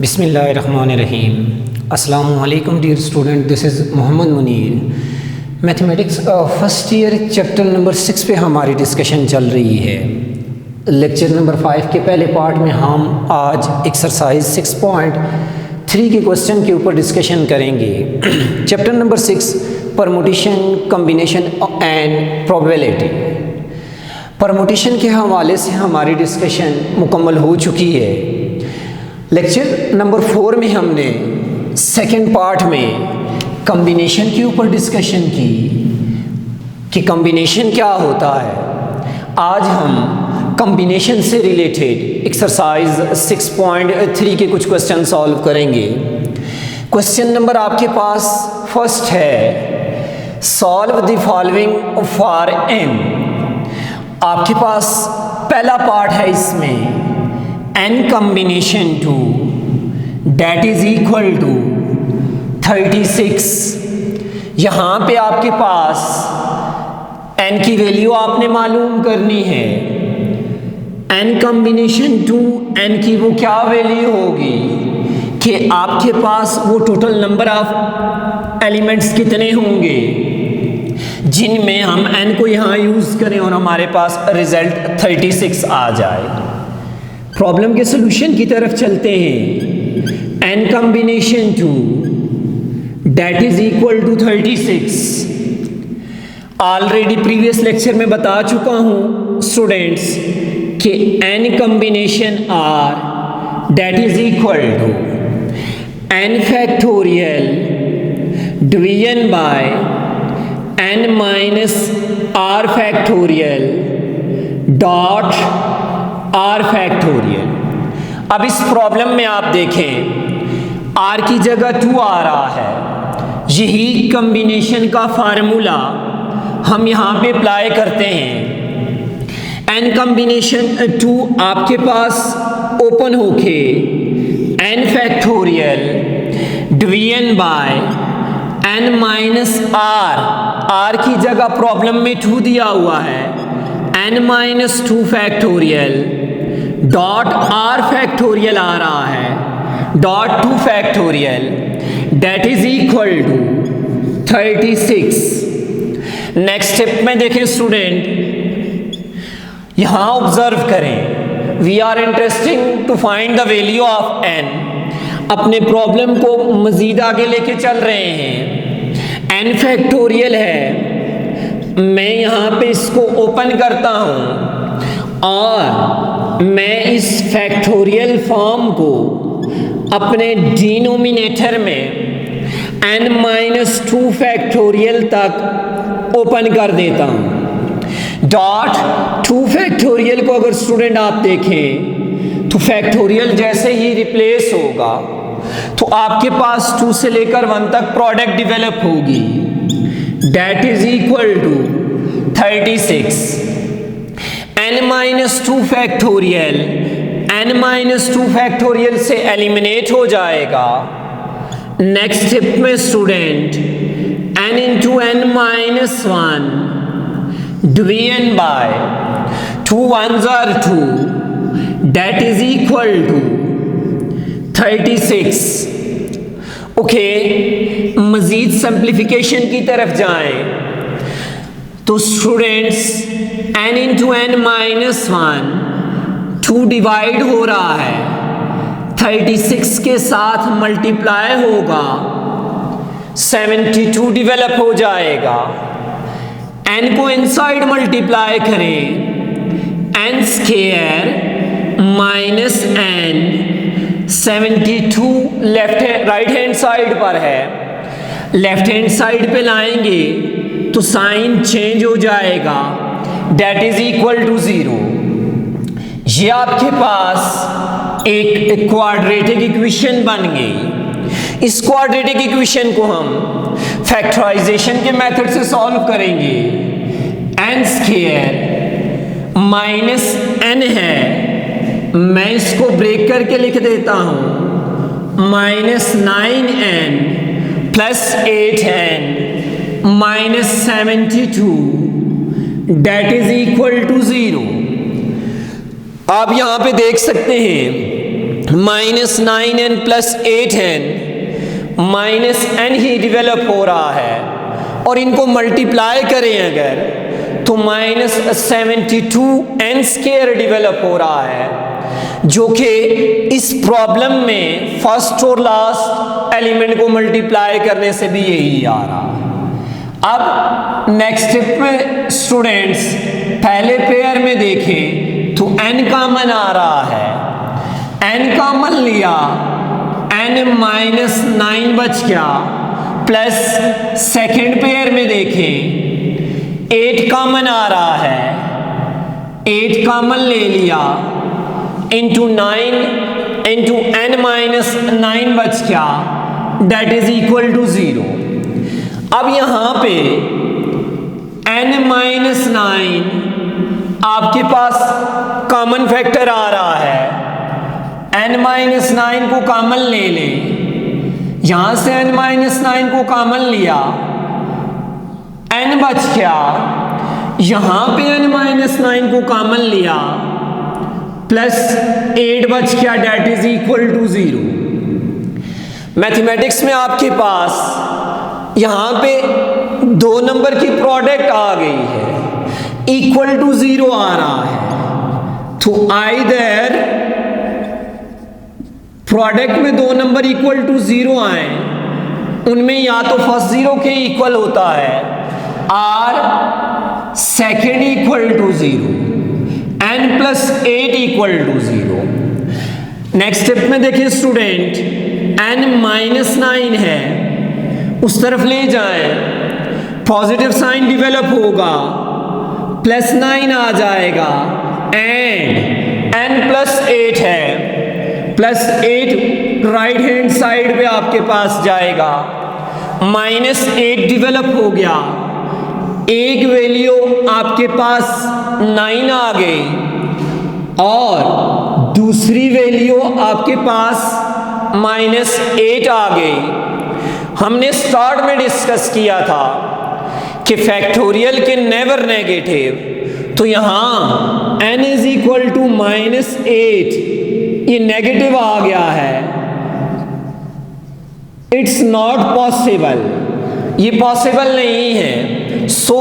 बिस्मिल्लाहिर्रहमानिर्रहीम। अस्सलामु अलैकुम dear student, this is Mohammad Munir. Mathematics first year chapter number 6 पे हमारी डिस्कशन चल रही है। लेक्चर नंबर 5 के पहले पार्ट में हम आज एक्सरसाइज 6.3 के क्वेश्चन के ऊपर डिस्कशन करेंगे। Chapter number 6 permutation, combination and probability. Permutation के हवाले से हमारी डिस्कशन मुकम्मल हो चुकी है। लेक्चर नंबर 4 में हमने सेकंड पार्ट में कम्बिनेशन के ऊपर डिस्कशन की कि कम्बिनेशन क्या होता है। आज हम कम्बिनेशन से रिलेटेड एक्सरसाइज 6.3 के कुछ क्वेश्चन सॉल्व करेंगे। क्वेश्चन नंबर आपके पास फर्स्ट है, solve the following for n। आपके पास पहला पार्ट है, इसमें n combination 2 that is equal to 36। यहाँ पे आपके पास n की वैल्यू आपने मालूम करनी है। n combination 2 n की वो क्या वैल्यू होगी कि आपके पास वो टोटल नंबर ऑफ एलिमेंट्स कितने होंगे जिनमें हम n को यहाँ यूज़ करें और हमारे पास रिजल्ट 36 आ जाए। प्रॉब्लम के सोल्यूशन की तरफ चलते हैं। n combination 2 that is equal to 36। Already previous lecture में बता चुका हूं स्टूडेंट्स कि n combination r that is equal to n factorial division by n minus r factorial dot r factorial. अब इस प्रॉब्लम में आप देखें r की जगह 2 आ रहा है। यही कम्बिनेशन का फार्मूला हम यहाँ पे अप्लाई करते हैं। n कम्बिनेशन 2 आपके पास ओपन होके n factorial division by n minus r की जगह प्रॉब्लम में 2 दिया हुआ है, n minus 2 factorial dot r factorial आ रहा है dot 2 factorial that is equal to 36। Next step में देखें स्टूडेंट, यहां ऑब्जर्व करें, we are interesting to find the value of n। अपने प्रॉब्लम को मजीद आगे लेके चल रहे हैं। n फैक्टोरियल है, मैं यहाँ पे इसको ओपन करता हूँ और मैं इस फैक्टोरियल फॉर्म को अपने डिनोमिनेटर में n-2 फैक्टोरियल तक ओपन कर देता हूँ। डॉट 2 फैक्टोरियल को अगर स्टूडेंट आप देखें तो फैक्टोरियल जैसे ही रिप्लेस होगा तो आपके पास 2 से लेकर 1 तक प्रोडक्ट डेवलप होगी that is equal to 36। n-2 factorial n-2 factorial से एलिमिनेट हो जाएगा। नेक्स्ट स्टेप में student n into n-1 division by 2 1s are 2 that is equal to 36। Okay, मजीद सिंप्लीफिकेशन की तरफ जाएं तो students n into n-1 2 divide हो रहा है, 36 के साथ मल्टीप्लाई होगा, 72 डेवलप हो जाएगा। n को इनसाइड मल्टीप्लाई करें, n square minus n 72 right hand side पर है, लेफ्ट हैंड साइड पे लाएंगे तो साइन चेंज हो जाएगा दैट इज इक्वल टू 0। ये आपके पास एक क्वाड्रेटिक इक्वेशन बन गई। इस क्वाड्रेटिक इक्वेशन को हम फैक्टराइजेशन के मेथड से सॉल्व करेंगे। n स्क्वायर माइनस n है, मैं इसको ब्रेक करके लिख देता हूं, minus 9n plus 8n minus 72 that is equal to 0। आप यहां पे देख सकते हैं -9n + 8n -n ही डेवलप हो रहा है, और इनको मल्टीप्लाई करें अगर तो -72n² डेवलप हो रहा है, जो कि इस प्रॉब्लम में फर्स्ट और लास्ट एलिमेंट को मल्टीप्लाई करने से भी यही आ रहा है। अब नेक्स्ट स्टेप में स्टूडेंट्स पहले पेयर में देखें तो n कॉमन आ रहा है, n कॉमन लिया, n -9 बच गया, प्लस सेकेंड पेयर में देखें 8 कॉमन आ रहा है, 8 कॉमन ले लिया, इंटू 9 इंटू n -9 बच गया, डेट इज इक्वल टू 0। अब यहां पे n -9 आपके पास कॉमन फैक्टर आ रहा है, n -9 को कॉमन ले लें, यहां से n -9 को कॉमन लिया, n बच गया, यहां पे n -9 को कॉमन लिया, प्लस 8 बच गया, that is equal to 0। Mathematics में आपके पास यहां पे दो नंबर की प्रोडक्ट आ गई है, इक्वल टू 0 आ रहा है, तो आइदर प्रोडक्ट में दो नंबर इक्वल टू 0 आए, उनमें या तो फर्स्ट 0 के इक्वल होता है और second equal to 0, n + 8 equal to 0। Next step में देखिए स्टूडेंट, n -9 है, उस तरफ ले जाएं, पॉजिटिव साइन डेवलप होगा, +9 आ जाएगा, एंड n + 8 है, +8 राइट हैंड साइड पे आपके पास जाएगा, -8 डेवलप हो गया, एक वैल्यू आपके पास 9 आ गई, और दूसरी वैल्यू आपके पास -8 आ गई। हमने स्टार्ट में डिस्कस किया था कि फैक्टोरियल के नेवर नेगेटिव, तो यहां n = -8 ये नेगेटिव आ गया है, इट्स नॉट पॉसिबल, ये पॉसिबल नहीं है। सो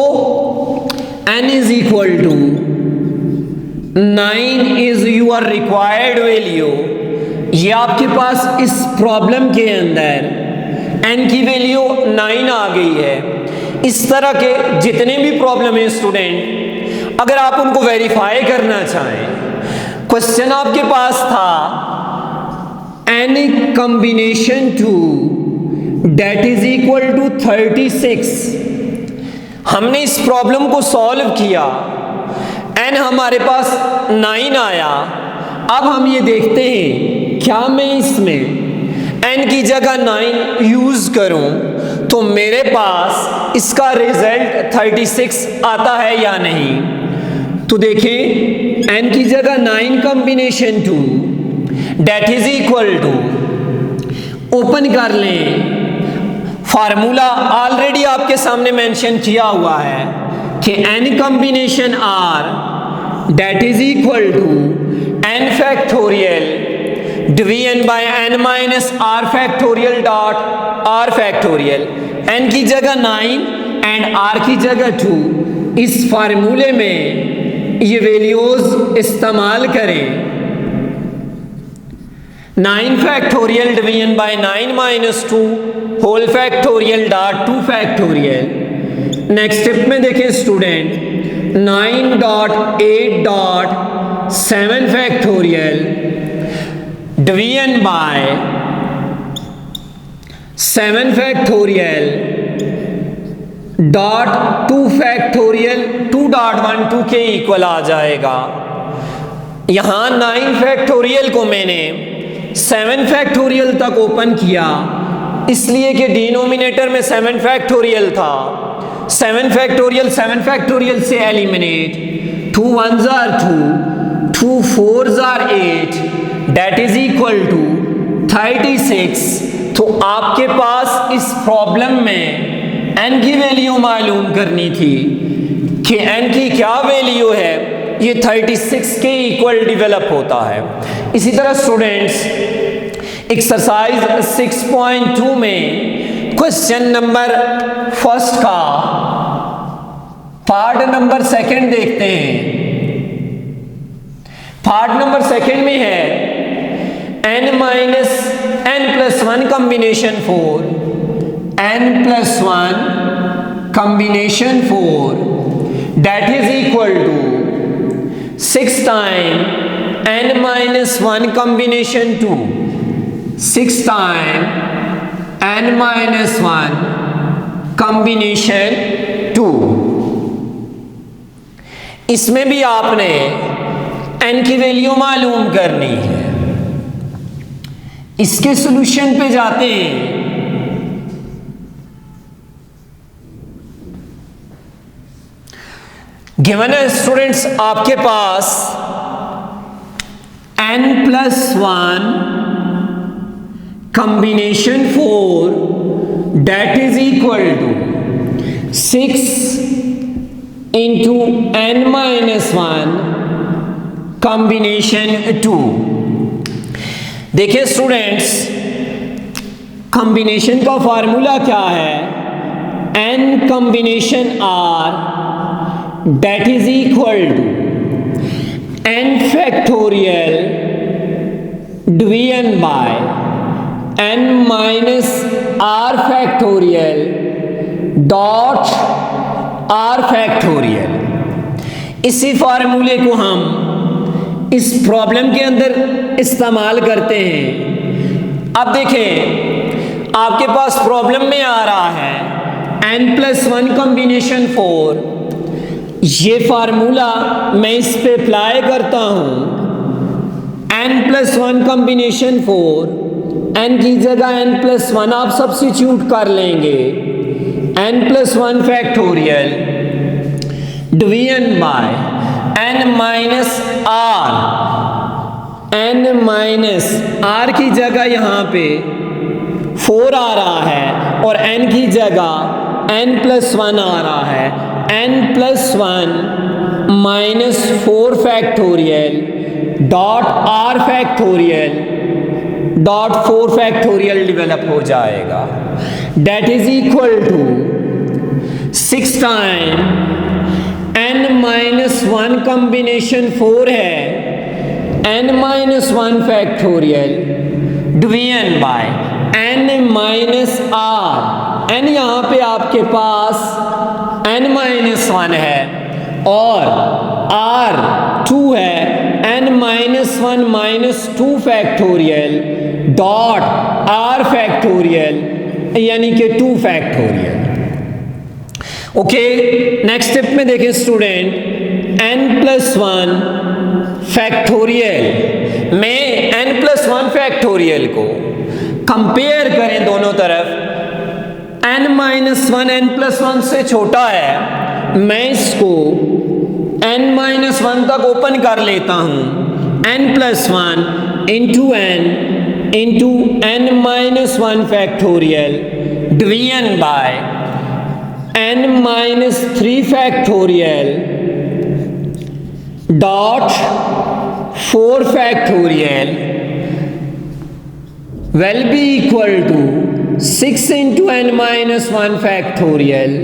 n = 9 is your required value. ये आपके पास इस प्रॉब्लम के अंदर n की वैल्यू 9 आ गई है। इस तरह के जितने भी प्रॉब्लम है स्टूडेंट, अगर आप उनको वेरीफाई करना चाहें, क्वेश्चन आपके पास था n combination 2 that is equal to 36। हमने इस प्रॉब्लम को सॉल्व किया, n हमारे पास 9 आया। अब हम ये देखते हैं क्या मैं इसमें n की जगह 9 यूज करूं तो मेरे पास इसका रिजल्ट 36 आता है या नहीं। तो देखें, n की जगह 9 combination 2 that is equal to, open कर लें, फार्मूला ऑलरेडी आपके सामने मेंशन किया हुआ है कि n combination r that is equal to n factorial division by n minus r factorial dot r factorial. n की जगह 9 एंड r की जगह 2। इस फार्मूले में ये वैल्यूज इस्तेमाल करें, 9 factorial division by 9 minus 2 whole factorial dot 2 factorial. Next step में देखें student, 9.8.7 factorial division by 7 factorial dot 2 factorial 2.12 के इक्वल आ जाएगा। यहां 9 फैक्टोरियल को मैंने 7 फैक्टोरियल तक ओपन किया, इसलिए कि डिनोमिनेटर में 7 फैक्टोरियल था। 7 फैक्टोरियल से eliminate, 2 1s are 2, 2 4s are 8 that is equal to 36। तो आपके पास इस प्रॉब्लम में n की वैल्यू मालूम करनी थी कि n की क्या वैल्यू है, ये 36 के इक्वल डेवलप होता है। इसी तरह स्टूडेंट्स एक्सरसाइज 6.2 में क्वेश्चन नंबर फर्स्ट का पार्ट नंबर सेकंड देखते हैं। पार्ट नंबर सेकंड में है n-n+1 combination 4, n+1 combination 4 that is equal to 6 times n-1 combination 2, 6 times n-1 combination 2। इसमें भी आपने n की वैल्यू मालूम करनी है। इसके सॉल्यूशन पे जाते हैं। गिवन है स्टूडेंट्स आपके पास n+1 combination 4 that is equal to 6 into n-1 combination 2। देखिए स्टूडेंट्स कॉम्बिनेशन का फार्मूला क्या है, n combination r that is equal to n factorial division by n minus r factorial dot r factorial। इसी फार्मूले को हम इस प्रॉब्लम के अंदर इस्तेमाल करते हैं। अब देखें आपके पास प्रॉब्लम में आ रहा है n+1 कॉम्बिनेशन 4। ये फार्मूला मैं इस पे अप्लाई करता हूं। n+1 कॉम्बिनेशन 4, n की जगह n+1 आप सब्स्टिट्यूट कर लेंगे। n+1 factorial division by n minus r, n minus r की जगह यहाँ पे 4 आ रहा है और n की जगह n+1 आ रहा है। n+1 minus 4 factorial dot r factorial dot 4 factorial develop हो जाएगा। That is equal to 6 time n-1 combination 4 है n-1 factorial division by n minus r। n यहाँ पे आपके पास n-1 है और r 2 है, n-1 minus 2 factorial dot r factorial यानी कि 2 फैक्टोरियल। ओके, नेक्स्ट स्टेप में देखें स्टूडेंट, n+1 फैक्टोरियल में n+1 फैक्टोरियल को कंपेयर करें दोनों तरफ। n-1 n+1 से छोटा है, मैं इसको n-1 तक ओपन कर लेता हूं। n+1 into n-1 factorial division bye n-3 factorial dot 4 factorial will be equal to 6 into n-1 factorial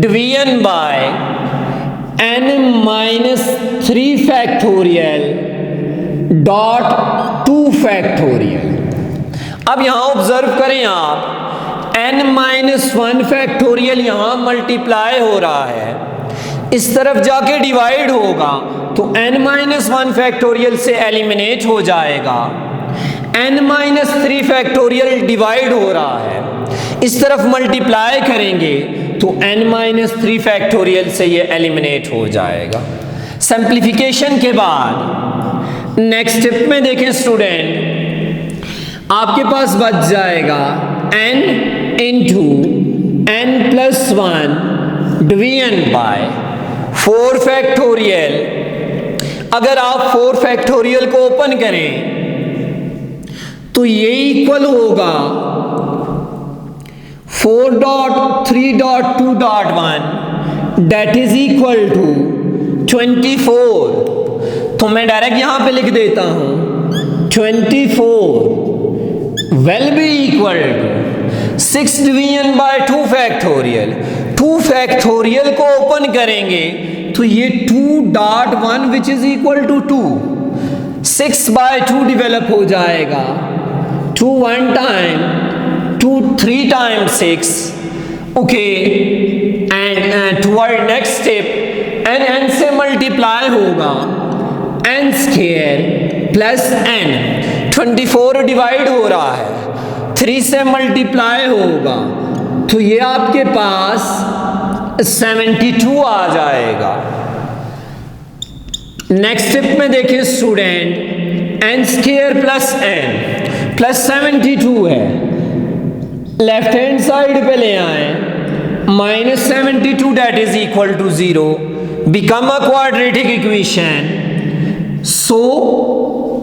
division by n-3 factorial dot 2 factorial। अब यहां ऑब्जर्व करें आप, n-1 फैक्टोरियल यहां मल्टीप्लाई हो रहा है, इस तरफ जाके डिवाइड होगा तो n-1 फैक्टोरियल से एलिमिनेट हो जाएगा। n-3 फैक्टोरियल डिवाइड हो रहा है, इस तरफ मल्टीप्लाई करेंगे तो n-3 फैक्टोरियल से ये एलिमिनेट हो जाएगा। सिंप्लीफिकेशन के बाद नेक्स्ट स्टेप में देखें स्टूडेंट, आपके पास बच जाएगा n into n+1 division bye 4 factorial. अगर आप 4 फैक्टोरियल को ओपन करें तो ये इक्वल होगा 4.3.2.1 that is equal to 24, तो मैं डायरेक्ट यहां पे लिख देता हूं 24 will be equal to 6 division by 2 factorial. 2 factorial को ओपन करेंगे तो ये 2.1 which is equal to 2, 6 by 2 develop हो जाएगा, 2 1 time, 2 3 times 6, okay. And toward next step n से मल्टीप्लाई होगा, n square plus n, 24 divide हो रहा है, 3 से मल्टीप्लाई होगा तो ये आपके पास 72 आ जाएगा। नेक्स्ट स्टेप में देखिए student, n square plus n plus 72 है, लेफ्ट हैंड साइड पे ले आए, -72 that is equal to 0, become a quadratic equation. So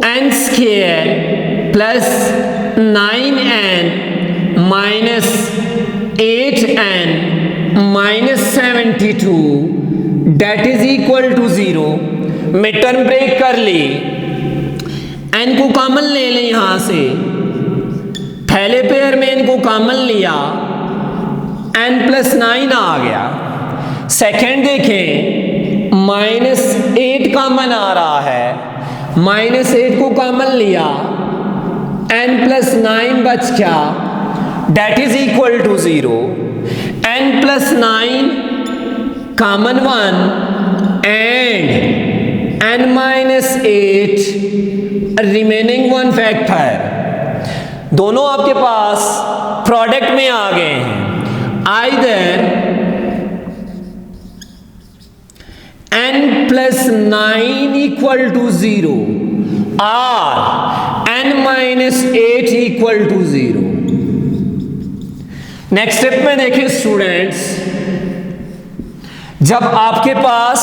n square plus 9n minus 8n minus 72 that is equal to 0। Mid term break कर ली, n को common ले लें यहां से, पहले पेयर में n को कॉमन लिया, n प्लस 9 आ गया। सेकेंड देखें, -8 कॉमन आ रहा है, -8 को कॉमन लिया, n प्लस 9 बच गया, that is equal to 0। n plus 9 common 1 and n minus 8 remaining 1 factor, दोनों आपके पास प्रोडक्ट में आ गए हैं। Either n plus 9 equal to 0 और n minus 8 equal to 0। Next step में देखिए स्टूडेंट्स, जब आपके पास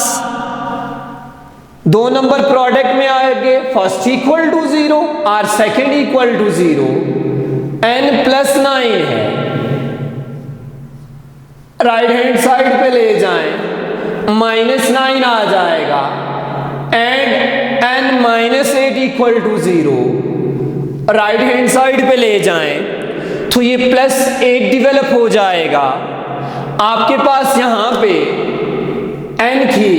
दो नंबर प्रोडक्ट में आएंगे, फर्स्ट इक्वल टू 0 और second equal to 0, n plus 9 है, राइट हैंड साइड पे ले जाएं, -9 आ जाएगा and n minus 8 equal to 0, right hand side पे ले जाएं तो ये +8 डेवलप हो जाएगा। आपके पास यहां पे n की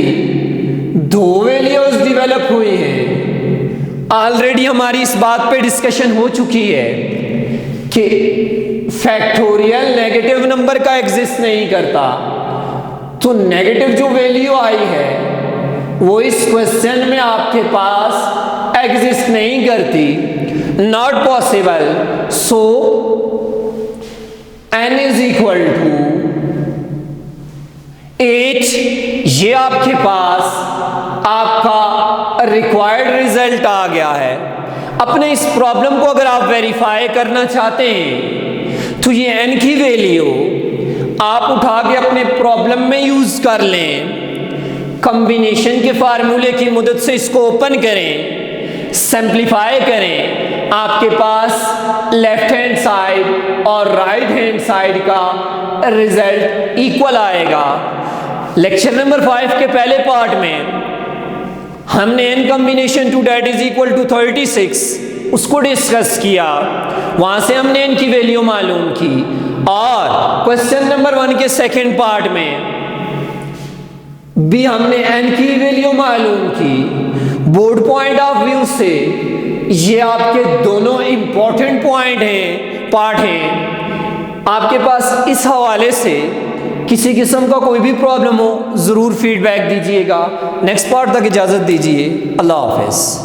2 वैल्यूज डेवलप हुई हैं। ऑलरेडी हमारी इस बात पे डिस्कशन हो चुकी है कि फैक्टोरियल नेगेटिव नंबर का एग्जिस्ट नहीं करता, तो नेगेटिव जो वैल्यू आई है वो इस क्वेश्चन में आपके पास एग्जिस्ट नहीं करती, not possible. So n is equal to 8, ये आपके पास आपका रिक्वायर्ड रिजल्ट आ गया है। अपने इस प्रॉब्लम को अगर आप वेरीफाई करना चाहते हैं तो ये n की वैल्यू आप उठा के अपने प्रॉब्लम में यूज कर लें, कॉम्बिनेशन के फार्मूले की मदद से इसको ओपन करें, सिंप्लीफाई करें, आपके पास लेफ्ट हैंड साइड और राइट हैंड साइड का रिजल्ट इक्वल आएगा। लेक्चर नंबर 5 के पहले पार्ट में हमने n combination 2 that is equal to 36 उसको डिस्कस किया, वहां से हमने n की वैल्यू मालूम की, और क्वेश्चन नंबर 1 के सेकंड पार्ट में भी हमने n की वैल्यू मालूम की। बोर्ड पॉइंट ऑफ व्यू से ये आपके दोनों इंपॉर्टेंट पॉइंट हैं, पार्ट हैं। आपके पास इस हवाले से किसी किस्म का कोई भी प्रॉब्लम हो ज़रूर फीडबैक दीजिएगा। नेक्स्ट पार्ट तक इजाज़त दीजिए। अल्लाह हाफ़िज़।